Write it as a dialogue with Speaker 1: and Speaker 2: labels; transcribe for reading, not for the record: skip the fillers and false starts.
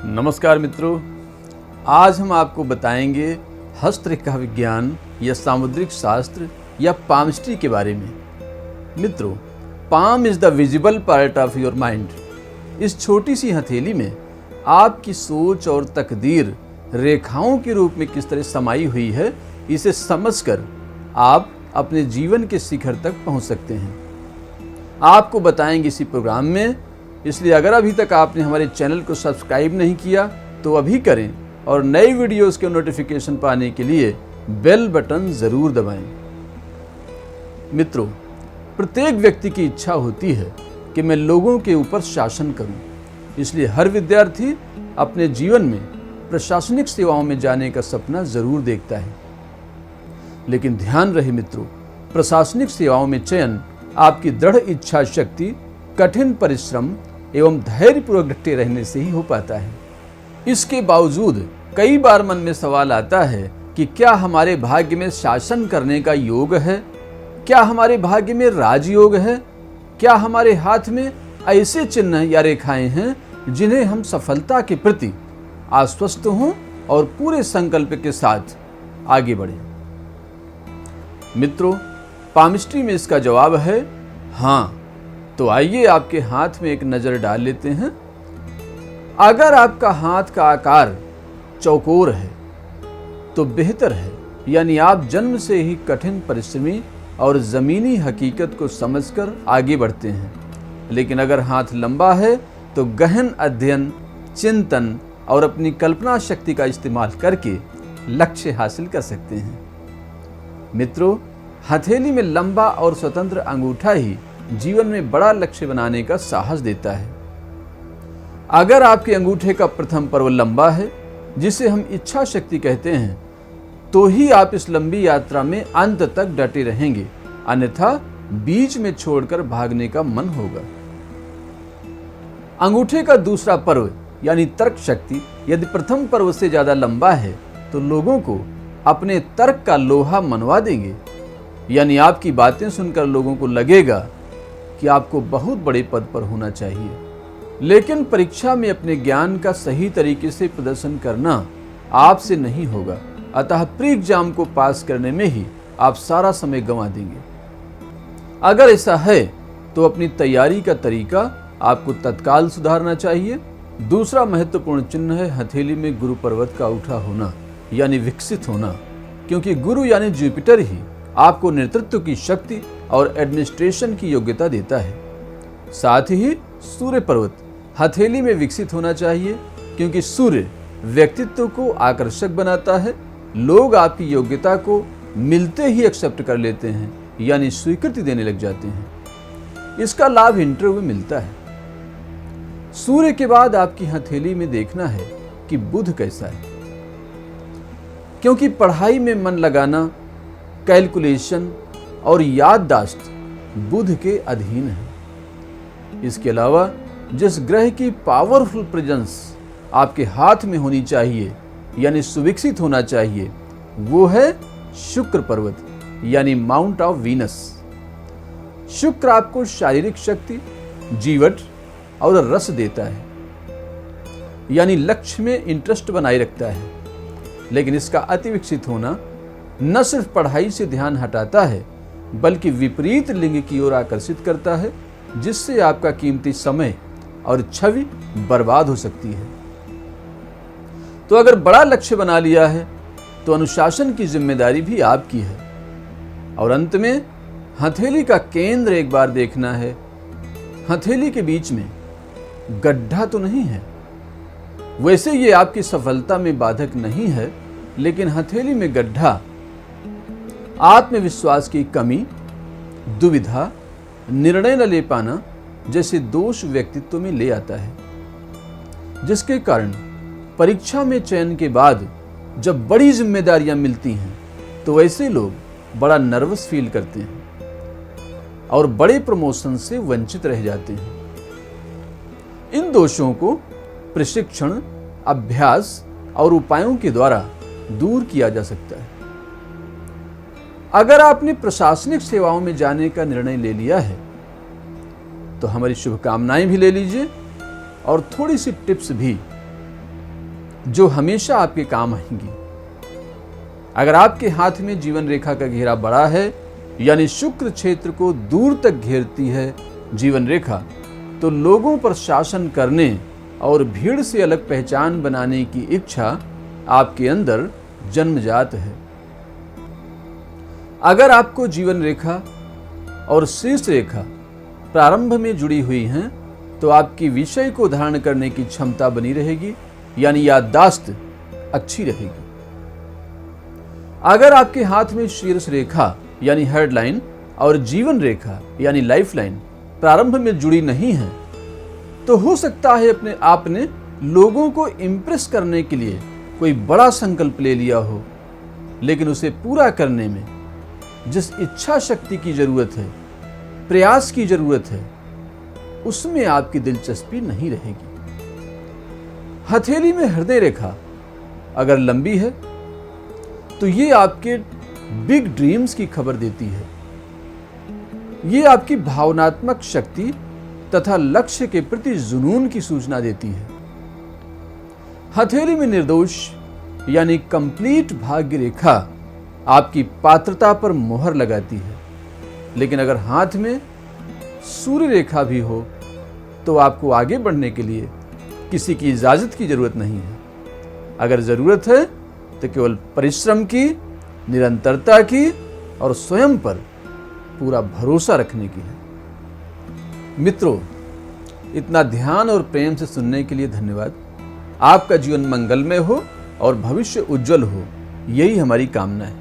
Speaker 1: नमस्कार मित्रों, आज हम आपको बताएंगे हस्तरेखा विज्ञान या सामुद्रिक शास्त्र या पामस्ट्री के बारे में। मित्रों, palm is the visible part of your mind. इस छोटी सी हथेली में आपकी सोच और तकदीर रेखाओं के रूप में किस तरह समाई हुई है, इसे समझकर आप अपने जीवन के शिखर तक पहुंच सकते हैं। आपको बताएंगे इसी प्रोग्राम में, इसलिए अगर अभी तक आपने हमारे चैनल को सब्सक्राइब नहीं किया तो अभी करें और नई वीडियोस के नोटिफिकेशन पाने के लिए बेल बटन ज़रूर दबाएं। मित्रों, प्रत्येक व्यक्ति की इच्छा होती है कि मैं लोगों के ऊपर शासन करूं, इसलिए हर विद्यार्थी अपने जीवन में प्रशासनिक सेवाओं में जाने का सपना ज़रूर देखता है। लेकिन ध्यान रहे मित्रों, प्रशासनिक सेवाओं में चयन आपकी दृढ़ इच्छा शक्ति, कठिन परिश्रम एवं धैर्यपूर्वक डटे रहने से ही हो पाता है। इसके बावजूद कई बार मन में सवाल आता है कि क्या हमारे भाग्य में शासन करने का योग है? क्या हमारे भाग्य में राजयोग है? क्या हमारे हाथ में ऐसे चिन्ह या रेखाएं हैं जिन्हें हम सफलता के प्रति आश्वस्त हों और पूरे संकल्प के साथ आगे बढ़ें? मित्रों, पामस्ट्री में इसका जवाब है हाँ। तो आइए आपके हाथ में एक नज़र डाल लेते हैं। अगर आपका हाथ का आकार चौकोर है तो बेहतर है, यानी आप जन्म से ही कठिन परिश्रमी और ज़मीनी हकीकत को समझकर आगे बढ़ते हैं। लेकिन अगर हाथ लंबा है तो गहन अध्ययन, चिंतन और अपनी कल्पना शक्ति का इस्तेमाल करके लक्ष्य हासिल कर सकते हैं। मित्रों, हथेली में लंबा और स्वतंत्र अंगूठा ही जीवन में बड़ा लक्ष्य बनाने का साहस देता है। अगर आपके अंगूठे का प्रथम पर्व लंबा है, जिसे हम इच्छा शक्ति कहते हैं, तो ही आप इस लंबी यात्रा में अंत तक डटे रहेंगे, अन्यथा बीच में छोड़कर भागने का मन होगा। अंगूठे का दूसरा पर्व यानी तर्क शक्ति यदि प्रथम पर्व से ज्यादा लंबा है तो लोगों को अपने तर्क का लोहा मनवा देंगे, यानी आपकी बातें सुनकर लोगों को लगेगा कि आपको बहुत बड़े पद पर होना चाहिए। लेकिन परीक्षा में अपने ज्ञान का सही तरीके से प्रदर्शन करना आपसे नहीं होगा, अतः प्री एग्जाम को पास करने में ही आप सारा समय गंवा देंगे। अगर ऐसा है तो अपनी तैयारी का तरीका आपको तत्काल सुधारना चाहिए। दूसरा महत्वपूर्ण चिन्ह है हथेली में गुरु पर्वत का उठा होना, यानी विकसित होना, क्योंकि गुरु यानी जुपिटर ही आपको नेतृत्व की शक्ति और एडमिनिस्ट्रेशन की योग्यता देता है। साथ ही सूर्य पर्वत हथेली में विकसित होना चाहिए, क्योंकि सूर्य व्यक्तित्व को आकर्षक बनाता है। लोग आपकी योग्यता को मिलते ही एक्सेप्ट कर लेते हैं, यानी स्वीकृति देने लग जाते हैं। इसका लाभ इंटरव्यू में मिलता है। सूर्य के बाद आपकी हथेली में देखना है कि बुध कैसा है, क्योंकि पढ़ाई में मन लगाना, कैलकुलेशन और याददाश्त बुध के अधीन है। इसके अलावा जिस ग्रह की पावरफुल प्रेजेंस आपके हाथ में होनी चाहिए, यानी सुविकसित होना चाहिए, वो है शुक्र पर्वत, यानी माउंट ऑफ वीनस। शुक्र आपको शारीरिक शक्ति, जीवट और रस देता है, यानी लक्ष्य में इंटरेस्ट बनाए रखता है। लेकिन इसका अति विकसित होना न सिर्फ पढ़ाई से ध्यान हटाता है, बल्कि विपरीत लिंग की ओर आकर्षित करता है, जिससे आपका कीमती समय और छवि बर्बाद हो सकती है। तो अगर बड़ा लक्ष्य बना लिया है तो अनुशासन की जिम्मेदारी भी आपकी है। और अंत में हथेली का केंद्र एक बार देखना है। हथेली के बीच में गड्ढा तो नहीं है। वैसे ये आपकी सफलता में बाधक नहीं है, लेकिन हथेली में गड्ढा आत्मविश्वास की कमी, दुविधा, निर्णय न ले पाना जैसे दोष व्यक्तित्व में ले आता है, जिसके कारण परीक्षा में चयन के बाद जब बड़ी जिम्मेदारियां मिलती हैं तो वैसे लोग बड़ा नर्वस फील करते हैं और बड़े प्रमोशन से वंचित रह जाते हैं। इन दोषों को प्रशिक्षण, अभ्यास और उपायों के द्वारा दूर किया जा सकता है। अगर आपने प्रशासनिक सेवाओं में जाने का निर्णय ले लिया है तो हमारी शुभकामनाएं भी ले लीजिए और थोड़ी सी टिप्स भी जो हमेशा आपके काम आएंगी। अगर आपके हाथ में जीवन रेखा का घेरा बड़ा है, यानी शुक्र क्षेत्र को दूर तक घेरती है जीवन रेखा, तो लोगों पर शासन करने और भीड़ से अलग पहचान बनाने की इच्छा आपके अंदर जन्मजात है। अगर आपको जीवन रेखा और शीर्ष रेखा प्रारंभ में जुड़ी हुई हैं, तो आपकी विषय को धारण करने की क्षमता बनी रहेगी, यानी याददाश्त अच्छी रहेगी। अगर आपके हाथ में शीर्ष रेखा यानी हेडलाइन और जीवन रेखा यानी लाइफ लाइन प्रारंभ में जुड़ी नहीं है, तो हो सकता है अपने आपने लोगों को इम्प्रेस करने के लिए कोई बड़ा संकल्प ले लिया हो, लेकिन उसे पूरा करने में जिस इच्छा शक्ति की जरूरत है, प्रयास की जरूरत है, उसमें आपकी दिलचस्पी नहीं रहेगी। हथेली में हृदय रेखा अगर लंबी है, तो ये आपके बिग ड्रीम्स की खबर देती है। ये आपकी भावनात्मक शक्ति तथा लक्ष्य के प्रति जुनून की सूचना देती है। हथेली में निर्दोष यानी कंप्लीट भाग्य रेखा आपकी पात्रता पर मोहर लगाती है। लेकिन अगर हाथ में सूर्य रेखा भी हो, तो आपको आगे बढ़ने के लिए किसी की इजाजत की जरूरत नहीं है। अगर जरूरत है तो केवल परिश्रम की, निरंतरता की और स्वयं पर पूरा भरोसा रखने की है। मित्रों, इतना ध्यान और प्रेम से सुनने के लिए धन्यवाद। आपका जीवन मंगलमय हो और भविष्य उज्जवल हो, यही हमारी कामना है।